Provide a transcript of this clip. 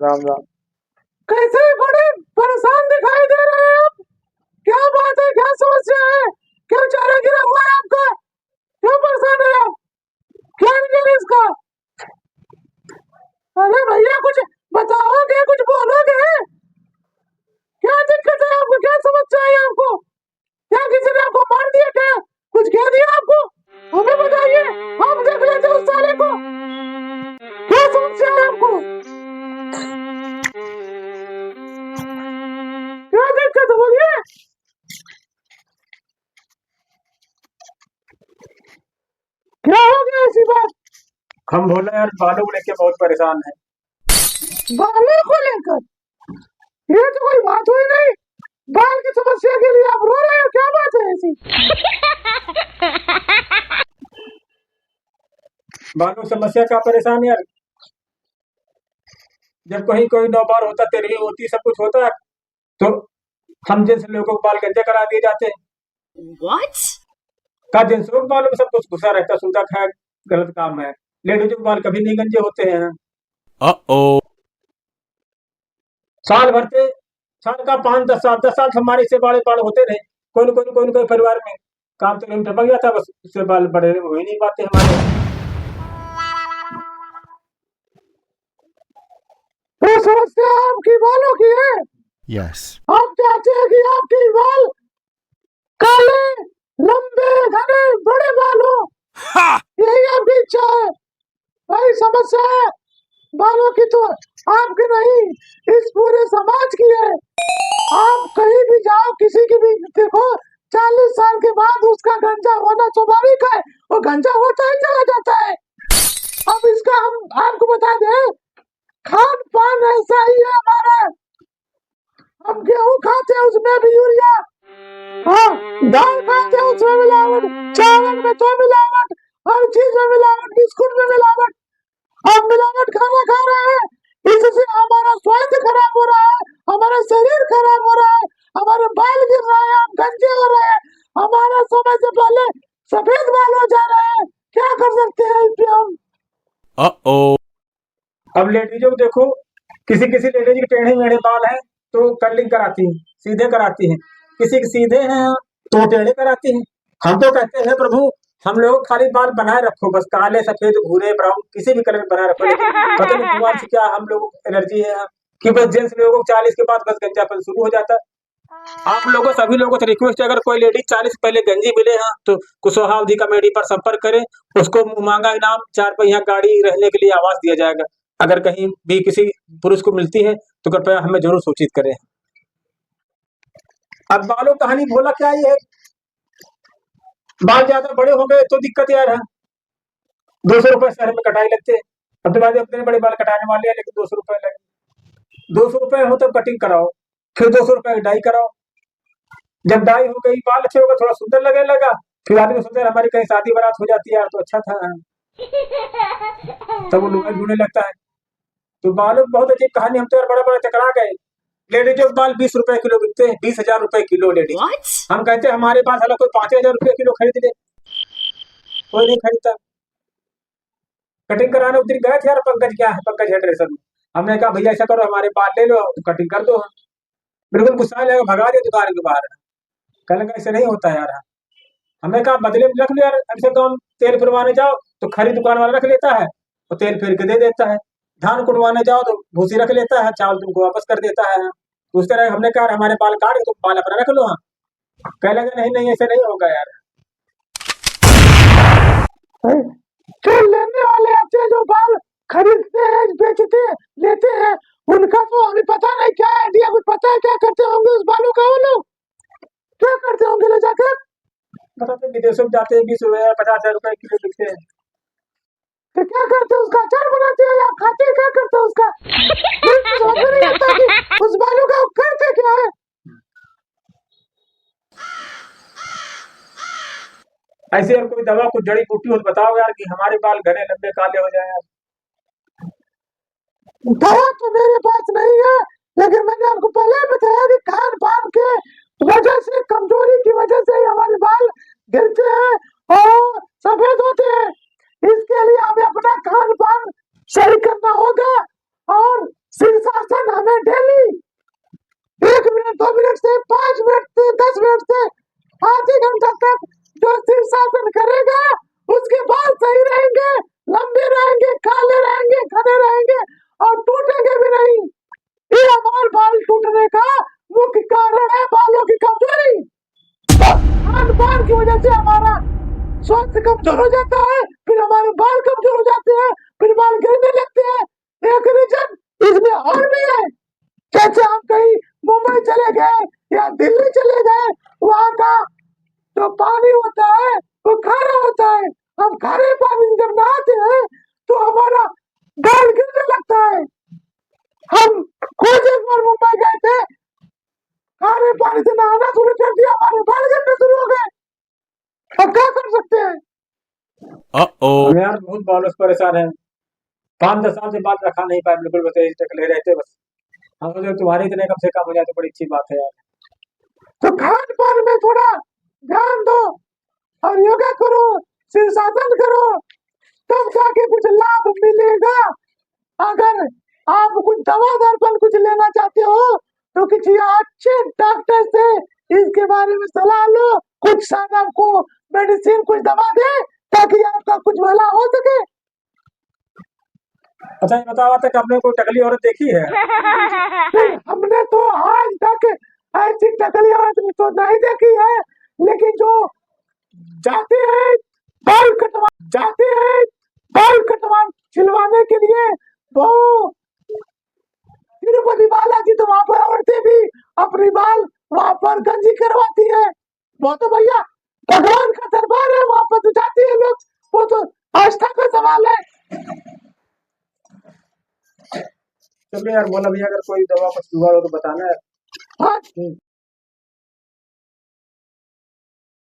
राम राम। कैसे बड़े परेशान दिखाई दे रहे हैं आप? क्या बात है, क्या समस्या है? क्यों चेहरा गिरा हुआ है आपका? क्यों परेशान है आप? क्या रीजन है इसका? अरे भैया कुछ बताओगे, कुछ बोलोगे? क्या दिक्कत है आपको? क्या समस्या है आपको? क्या किसी ने आपको मार दिया क्या? कुछ कह दिया आपको? हमें बताइए, हम देख लेते उस साले को। क्या समस्या है आपको? क्या दिक्कत है बोलिए। क्या हो गया ऐसी बात? हम बोले यार बालों को लेके बहुत परेशान है। बालों को लेकर? ये तो कोई बात हुई नहीं। बाल की समस्या के लिए आप रो रहे हो? क्या बात है ऐसी? बालों की समस्या का परेशान यार। जब कहीं कोई नौबार होता, तेरही होती, सब कुछ होता है, तो हम जैसे लोगों को बाल गंजे करा दिए जाते हैं। What? का जेंट्सों के बालों में सब कुछ घुसा रहता, सूता खाया गलत काम है। लेडीजों के बाल कभी नहीं गंजे होते हैं। साल भर से, साल का 5-10 साल, 10 साल से हमारे इससे बड़े बाल होते रहे। कोई परिवार में काम तो नहीं टपक गया था, बस उससे बाल बड़े हो ही नहीं पाते हमारे। वो समस्या आपकी बालों की है? Yes. आप चाहते हैं कि आपके बाल काले, लंबे, घने, बड़े बाल हो? यही आपकी इच्छा है? भाई समस्या है बालों की तो आपकी नहीं, इस पूरे समाज की है। आप कहीं भी जाओ, किसी की भी देखो, 40 साल के बाद उसका गंजा होना स्वाभाविक है। वो गंजा होता ही चला जाता है। अब इसका हम आपको बता दें, खान पान ऐसा ही है हमारा। हम गेहूं खाते हैं उसमें भी यूरिया, हाँ, दाल खाते हैं उसमें मिलावट, चावल में तो मिलावट, हर चीज में मिलावट, बिस्कुट में मिलावट। हम मिलावट खाना खा रहे हैं, इससे हमारा स्वास्थ्य खराब हो रहा है, हमारा शरीर खराब हो रहा है, हमारे बाल गिर रहे हैं, हम गंजे हो रहे हैं, हमारा समय से पहले सफेद बाल हो जा रहे हैं। क्या कर सकते हैं इस पे हम? अब लेडीजों को देखो, किसी किसी लेडीज के टेढ़े मेढ़े बाल हैं तो कर्लिंग कराती हैं, सीधे कराती हैं। किसी के सीधे हैं तो टेढ़े कराती हैं। हम तो कहते हैं प्रभु, हम लोग खाली बाल बनाए रखो, बस काले, सफेद, भूरे, ब्राउन, किसी भी कलर में बनाए रखो। लेकिन पता नहीं भगवान से क्या हम लोगों को एलर्जी है कि बस जेंट्स लोगों को 40 के बाद बस गंजापन शुरू हो जाता है। आप लोगों, सभी लोगों से रिक्वेस्ट है, अगर कोई लेडीज 40 से पहले गंजी मिले हैं तो कुशवाहा अवधि कमेटी पर संपर्क करें। उसको मांगा इनाम 4 पहिया गाड़ी, रहने के लिए आवास दिया जाएगा। अगर कहीं भी किसी पुरुष को मिलती है तो कृपया हमें जरूर सूचित करें। अब बालों कहानी भोला क्या ये है, बाल ज्यादा बड़े हो गए तो दिक्कत यार है। 200 रुपए शहर में कटाई लगते हैं। अब तो बाद अपने बड़े बाल कटाने वाले हैं, लेकिन 200 रुपए लगे। 200 रुपए हो तो कटिंग कराओ, फिर 200 रुपए डाई कराओ। जब डाई हो गई, बाल अच्छे हो गए, थोड़ा सुंदर लगने लगा, फिर आदमी सोचते हमारी कहीं शादी बारात हो जाती है यार तो अच्छा था। तब वो लुगाई ढूंढने लगता है। तो बालों की बहुत अजीब कहानी। हम तो यार बड़ा बड़ा चकरा गए। लेडीजों के बाल 20 रुपए किलो बिकते हैं, 20,000 रुपए किलो लेडीज। What? हम कहते हैं हमारे पास हला कोई 5,000 रुपए किलो खरीद ले, कोई नहीं खरीदता। कटिंग कराने उधर गए थे यार, पंकज क्या है, पंकज हेयर ड्रेसर में। हमने कहा भैया ऐसा करो, हमारे बाल ले लो, कटिंग कर दो। बिल्कुल गुस्सा लगा, भगा दिया दुकान के बाहर। कहने लगा ऐसे नहीं होता यार। हमने कहा बदले में रख लो यार, ऐसे तो हम तेल फिरवाने जाओ तो खरी दुकान वाला रख लेता है और तेल फिर के दे देता है। धान कुटवाने जाओ तो भूसी रख लेता है, चावल तुमको वापस कर देता है। तो उस तरह हमने कहा हमारे बाल काट के तुम बाल अपना रख लो। कह लगा नहीं नहीं, ऐसे नहीं होगा यार। जो लेने वाले आते हैं, जो बाल खरीदते हैं, बेचते हैं, लेते हैं, उनका तो हमें पता नहीं क्या आइडिया, कुछ पता है क्या करते होंगे उस बालों का? वो लोग क्या करते होंगे ले जाकर? बताते विदेशों में जाते हैं, 20 रुपए 50,000 रुपए किलो बिकते हैं। तो क्या करते हैं उसका? अचार बनाते हैं या खाते हैं? क्या करते हैं उसका? मुझे तो समझ में नहीं आता कि उस बालों का करते क्या है। ऐसे यार कोई दवा, कुछ जड़ी बूटी हो तो बताओ यार कि हमारे बाल घने लंबे काले हो जाए यार। दवा तो मेरे पास नहीं है, लेकिन मैंने आपको पहले ही बताया कि खान पान के वजह से, कमजोरी की वजह से हमारे बाल गिरते हैं और सफेद होते हैं। इसके लिए हमें अपना खान पान सही करना होगा और शीशा से 5 मिनट से 10 मिनट से आधे घंटा तक जो शीर्षासन करेगा उसके बाल सही रहेंगे, लंबे रहेंगे, काले रहेंगे, घने रहेंगे और टूटेंगे भी नहीं। ये हमारे बाल टूटने का मुख्य कारण है बालों की कमजोरी। खान पान की वजह से हमारा स्वास्थ्य कमजोर हो जाता है, फिर हमारे बाल कमजोर हो जाते हैं, फिर बाल गिरने लगते हैं। एक रीजन इसमें और भी है। जैसे हम कहीं मुंबई चले गए या दिल्ली चले गए, वहाँ का जो पानी होता है वो खारा होता है। हम खारे पानी में जब नहाते हैं तो हमारा बाल गिरने लगता है। हम खुद एक बार मुंबई गए थे, खारे पानी से नहाना शुरू कर दिया, हमारे बाल गिरने शुरू हो गए। अब क्या कर सकते हैं? हम यार बहुत बालों से परेशान है। 5-10 साल से बाल रखा नहीं पाए, बिल्कुल बस ऐसे टकले रहते बस। हम सोचे तुम्हारे इतने कम से कम हो जाए तो बड़ी अच्छी बात है यार। तो खान पान में थोड़ा ध्यान दो और योगा करो, शीर्षासन करो, तब जाके कुछ लाभ मिलेगा। अगर आप कुछ दवा दर्पण कुछ लेना चाहते हो तो किसी अच्छे डॉक्टर से इसके बारे में सलाह लो। कुछ शायद आपको मेडिसिन कुछ दवा दे ताकि आपका कुछ भला हो सके। अच्छा ये बताओ तक आपने कोई टकली औरत देखी है? नहीं, हमने तो आज तक ऐसी टकली औरत तो नहीं देखी है, लेकिन जो जाते हैं बाल कटवा छिलवाने के लिए वो तिरुपति बालाजी, तो वहां पर औरतें भी अपनी बाल वहां पर गंजी करवाती है। वो तो भैया भगवान का दरबार है, वहां पर तो जाती है लोग, वो तो आस्था का सवाल है। चलिए यार बोला भैया, अगर कोई दवा कुछ जुगाड़ हो तो बताना यार। हाँ